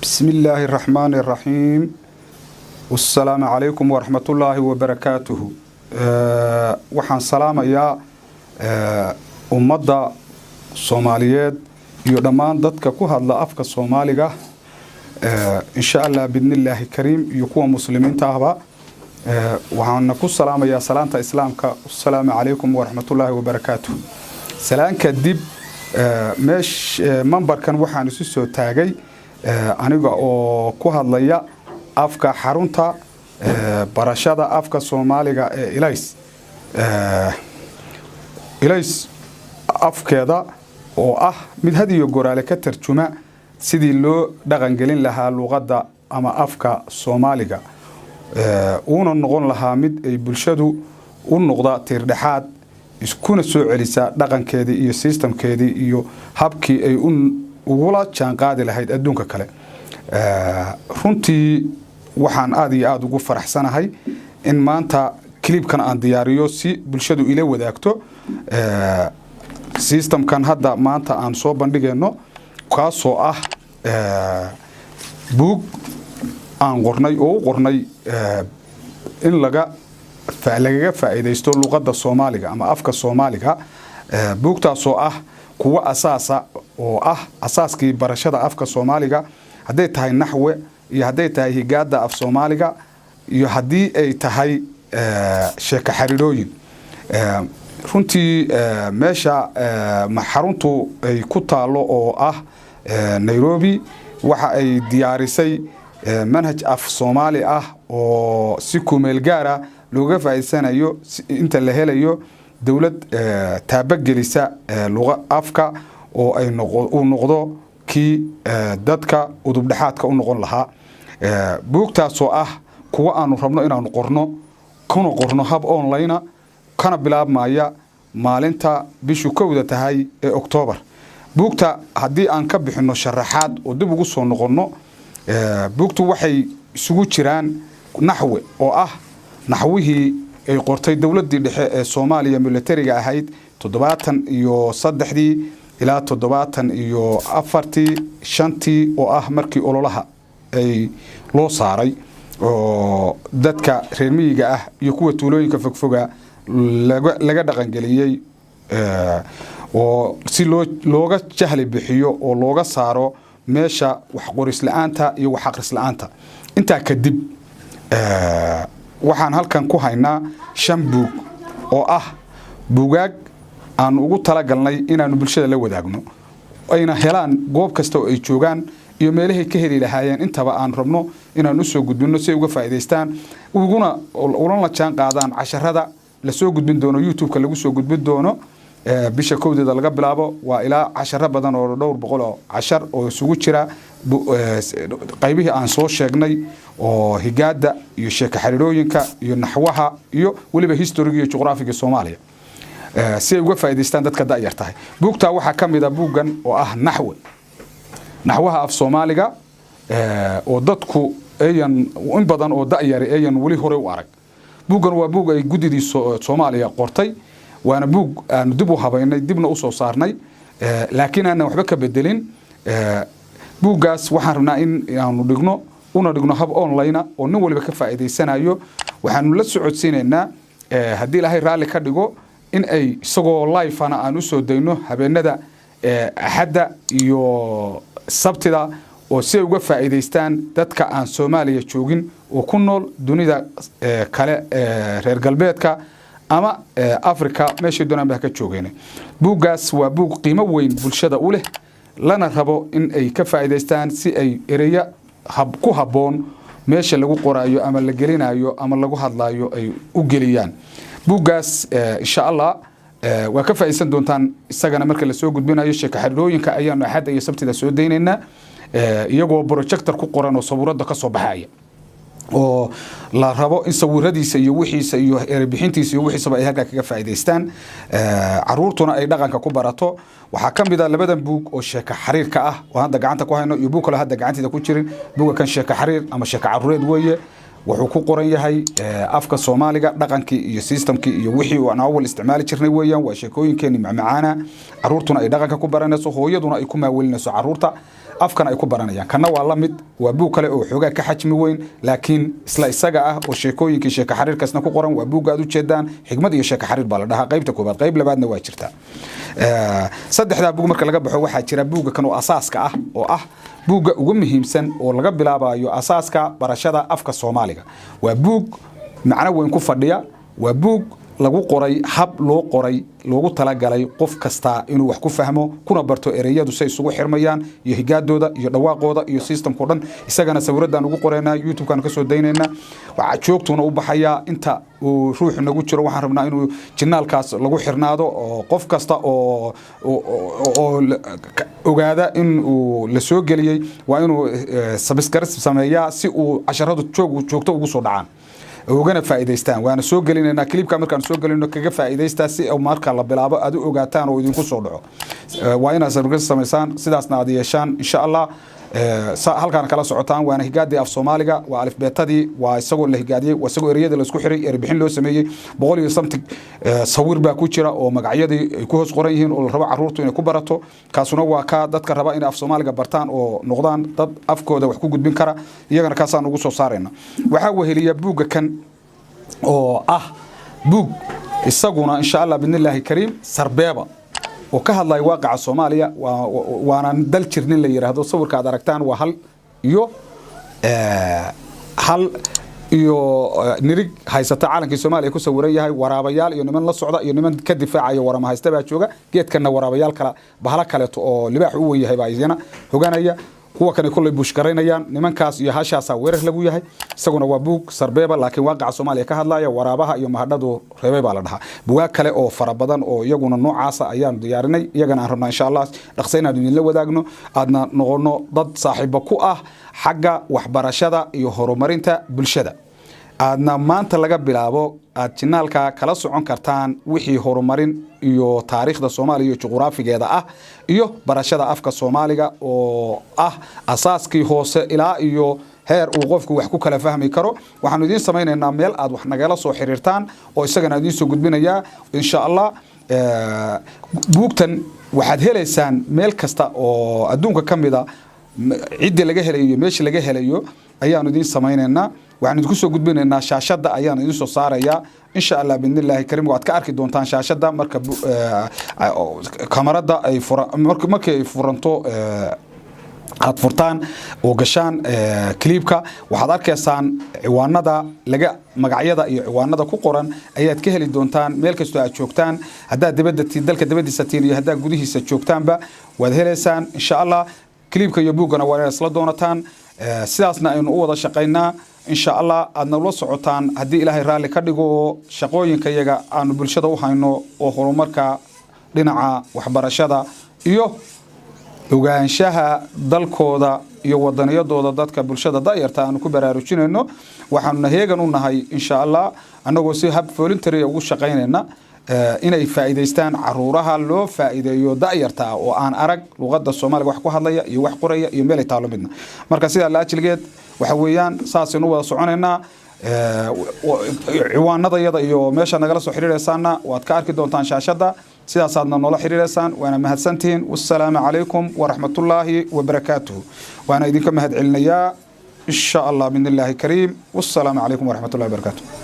بسم الله الرحمن الرحيم والسلام عليكم ورحمة الله وبركاته. وحن سلام يا أمضى الصوماليات يودمان ضدك كوها الله أفك الصومالية إن شاء الله بإذن الله الكريم يكون مسلمين تهبا وحن نقول سلام يا سلامة إسلامك والسلام عليكم ورحمة الله وبركاته. سلام كدب مش منبر كان وحن سوسو تاجي aniga oo ku hadlaya afka xarunta barashada afka Soomaaliga ee Ilays afkeeda oo ah mid hadiyo goraale ka tarjuma sidii loo dhaqan gelin lahaa luqadda ama afka Soomaaliga uuna noqon lahaa mid ay bulshadu u noqda tirdhaxaad iskuna soo celisa dhaqankeedii iyo systemkeedii iyo habkii ay ugula jaan qaadi lahayd adduunka kale. runtii waxaan aad iyo aad ugu faraxsanahay in maanta clipkan aan diyaariyo si bulshadu ila wadaagto systemkan hadda maanta aan soo bandhigayno kaasoo ah book aan qornay oo qornay in laga faa'iideysto luqadda Soomaaliga ama afka Soomaaliga booktaasoo ah kuwa asaasa oo ah asaaskii barashada afka Soomaaliga haday tahay naxwe iyo haday tahay higaada af Soomaaliga iyo hadii ay tahay sheeko xariirooyin runtii meesha xaruntu ay ku taalo oo ah Nairobi waxa ay diyaarisay manhaj af Soomaali ah oo si ku meel gaara looga faa'iideysanayo inta la helayo dawlad taabagelisa luqad afka oo ay noqdo ki dadka udub dhaxaadka u noqon lahaa buugtaasoo ah kuwa aanu rabno inaan qorno hab online kana bilaabmaya maalinta bishu kowda tahay ee October. buugta hadii aan ka bixino sharaxaad oo dib ugu soo noqono buugtu waxay isugu jiraan naxwe oo ah naxwihii ay qortay dawladii dhexe ee Soomaaliya militariga ahayd 73 ilaa 74 5 oo ah markii ololaha ay loo saaray oo dadka reer miyiga ah iyo kuwa tuulooyinka fogfoga laga dhaqan galiyay oo si looga jahli bixiyo oo looga saaro meesha wax qoris la'aanta iyo wax akhris la'aanta. inta kadib waxaan halkan ku haynaa 5 buug oo ah buugaag aan ugu talagalnay inaanu bulshada la wadaagno ayna helaan goob kasta oo ay joogaan iyo meelaha ka heli lahaayeen intaba aan rabno inaan u soo gudbino si ay uga faa'iideystaan uguna la jaan qaadaan casharada la soo gudbin doono YouTube-ka lagu soo gudbin doono bisha kowdeeda laga bilaabo waa ilaa casharo badan oo dhowr boqol oo cashar oo isugu jira qaybihii aan soo sheegnay oo higaada iyo sheeko xariirooyinka iyo naxwaha iyo waliba history iyo geography Soomaaliya si ay uga faa'iideystaan dadka da'yar tahay. buugta waxa kamid ah buugan oo ah naxwaha af Soomaaliga oo dadku ayan in badan oo da'yar ayan wali hore u arag. buugan waa buug ay gudidii Soomaaliya qortay waana buug aan dib u habeynay dibna u soo saarnay laakiin aan waxba ka bedelin. buugaas waxaan rabnaa in aanu dhigno hab online oo nin waliba ka faa'iideysanayo. waxaanu la socodsiineynaa hadii Ilaahay raali ka dhigo in ay isagoo live ana aan u soo dayno habeenada axada iyo sabtida oo si uga faa'iideystaan dadka aan Soomaaliya joogin oo ku nool dunida kale reer galbeedka ama Afrika meesha doonaan ka joogeen. buugaas waa buug qiimo weyn bulshada u leh lana rabo in ay ka faa'iideystaan si ay ereya ku haboon meesha lagu qoraayo ama la gelinayo ama lagu hadlaayo ay u geliyaan. buugaas insha Allah waa ka faa'iideysan doontaan isagana marka la soo gudbinayo sheeko xariirooyinka ayaanu axad iyo sabtida soo deynayna iyagoo projector ku qoran oo sawirada ka soo baxaya oo la rabo in sawiradiisa iyo wixiisa iyo erebixintiisa iyo wixiisa ay halka kaga faa'iideystaan caruurtuna ay dhaqanka ku barato. waxa kamid ah labadan buug oo sheeko xariirka ah oo hadda gacanta ku hayno iyo buug kale hadda gacantiida ku jirin. buuga kan sheeko xariir ama sheeko caruureed weeye wuxuu ku qoran yahay afka Soomaaliga dhaqankii iyo systemkii iyo wixii aan awal isticmaali jirnay weeyaan waa sheekooyinkeeni macmacaana caruurtuna ay dhaqanka ku baranayso hooyaduna ay ku maawelinayso caruurta afkana ay ku baranayaan kana waa la mid waa buug kale oo xoogaa ka xajmi weyn laakiin isla isaga ah oo sheekooyinkii sheeko xariir kasna ku qoran waa buug aad u jeedaan xigmad iyo sheeko xariir baa la dhahaa qaybta koobaad qayb labaadna waa jirta saddexda buug marka laga baxo waxaa jira buugga kan oo asaaska ah oo ah buugga ugu muhiimsan oo laga bilaabayo asaaska barashada afka Soomaaliga waa buug macna weyn ku fadhiya waa buug lagu qoray hab loo qoray loogu talagalay qof kasta inuu wax ku fahmo kuna barto ereyadu say isugu xirmayaan iyo higaadooda iyo dhawaaqooda iyo systemko dhan isagana sawiradan ugu qoreynaa YouTube-kan ka soo daynayna waxa joogtuna u baxaya inta uu ruux nagu jiro waxaan rabnaa inuu channelkaas lagu xirnaado oo qof kasta oo ogaada in uu la soo galiyay waa inuu subscribe sameeyaa si uu casharadu joogto ugu soo dhacaan ogana faa'iideystaan waana soo gelinayna clipka markaan soo gelino kaga faa'iideystaa si oo marka la bilaabo aad u ogaataan oo idinku soo dhaco waa inaad subscribe sameysaan sidaasna aad yeeshaan insha Allah halkaan kala socotaan waana higaadii af Soomaaliga waa alifbeetadii waa isagoo la higaadiyay waa isagoo ereyada la isku xiray erbixin loo sameeyay 100 something sawir baa ku jira oo magacyadii ay ku hoos qoran yihiin oo la rabo caruurtu inay ku barato kaasuna waa ka dadka raba in af Soomaaliga bartaan oo noqdaan dad afkooda wax ku gudbin kara iyagana kaasaan ugu soo saarayna waxa weheliya buugga kan oo ah buug isaguna insha Allah bidnillaahi kariim sarbeeba oo ka hadlay waaqaca Soomaaliya waana dal jirnin la yiraahdo sawirka aad aragtaan waa hal iyo nirig haysata calankii Soomaaliya ku sawiran yahay waraabayaal iyo niman la socda iyo niman ka difaacaya warama haysta baa jooga geedkana waraabayaal kala bahala kale oo libaax u weeyahay baa iyana hogaanaya kuwa kan kulay bushkareynayaan nimankaas iyo hashaasa weerar lagu yahay isaguna waa buug sarbeeba laakiin waaqaca Soomaaliya ka hadlaya waraabaha iyo mahadhadu reebay baa la dhahaa buug kale oo fara badan oo iyaguna noocaas ayaan diyaarinay iyagana aan rabnaa insha Allah dhaqsayna idin la wadaagno aadna noqono dad saaxiibo ku ah xagga waxbarashada iyo horumarinta bulshada aadna maanta laga bilaabo aad channelka kala socon kartaan wixii horumarin iyo taariikhda Soomaaliya iyo juqraafigeeda ah iyo barashada afka Soomaaliga oo ah asaaskii hoose ilaa iyo heer uu qofku wax ku kala fahmi karo waxaan idin sameynaynaa meel aad wax nagala soo xiriirtaan oo isagana idin soo gudbinaya insha Allah buugtan waxaad heleysaan meel kasta oo adduunka kamida cid laga helayo meesha laga helayo ayaan idin sameynaynaa waxaan idinku soo gudbinaynaa shaashada ayaan idin soo saaraya insha Allah bidnillaahi kariim waad ka arki doontaan shaashada marka kamarada ay markay furanto aad furtaan oo gashaan clipka waxaad arkaysaan ciwaanada laga magacyada iyo ciwaanada ku qoran ayaad ka heli doontaan meel kasta aad joogtaan hadaa dalka dibadiisa tiin iyo hadaa gudihiisa joogtaanba waad heleysaan insha Allah clipka iyo buugana waa isla doonataan sidaasna aynu u wada shaqeynaa insha Allah aadna la socotaan hadii Ilaahay raali ka dhigo shaqooyinka iyaga aanu bulshada u hayno oo horumarka dhinaca waxbarashada iyo ogaanshaha dalkooda iyo wadaniyadooda dadka bulshada daayarta aanu ku baraarujinayno waxaanu heegan u nahay insha Allah anagoo si hab voluntary ugu shaqeynayna inay faa'iideystaan caruuraha loo faa'iideeyo daayarta oo aan arag luqadda Soomaaliga wax ku hadlaya iyo wax qoraya iyo meel ay taalo midna marka sida la ajligeed waxa weeyaan saasaynu wada soconaynaa ciwaanadayada iyo meesha nagala soo xiriiraysaana waad ka arki doontaan shaashada sidaas aadna noola xiriireysaan waana mahadsantihiin wassalaamu calaykum waraxmatullaahi wabarakaatuh waana idinka mahad celinayaa insha Allah bidnillaahi kariim wassalaamu calaykum waraxmatullaahi wabarakaatuh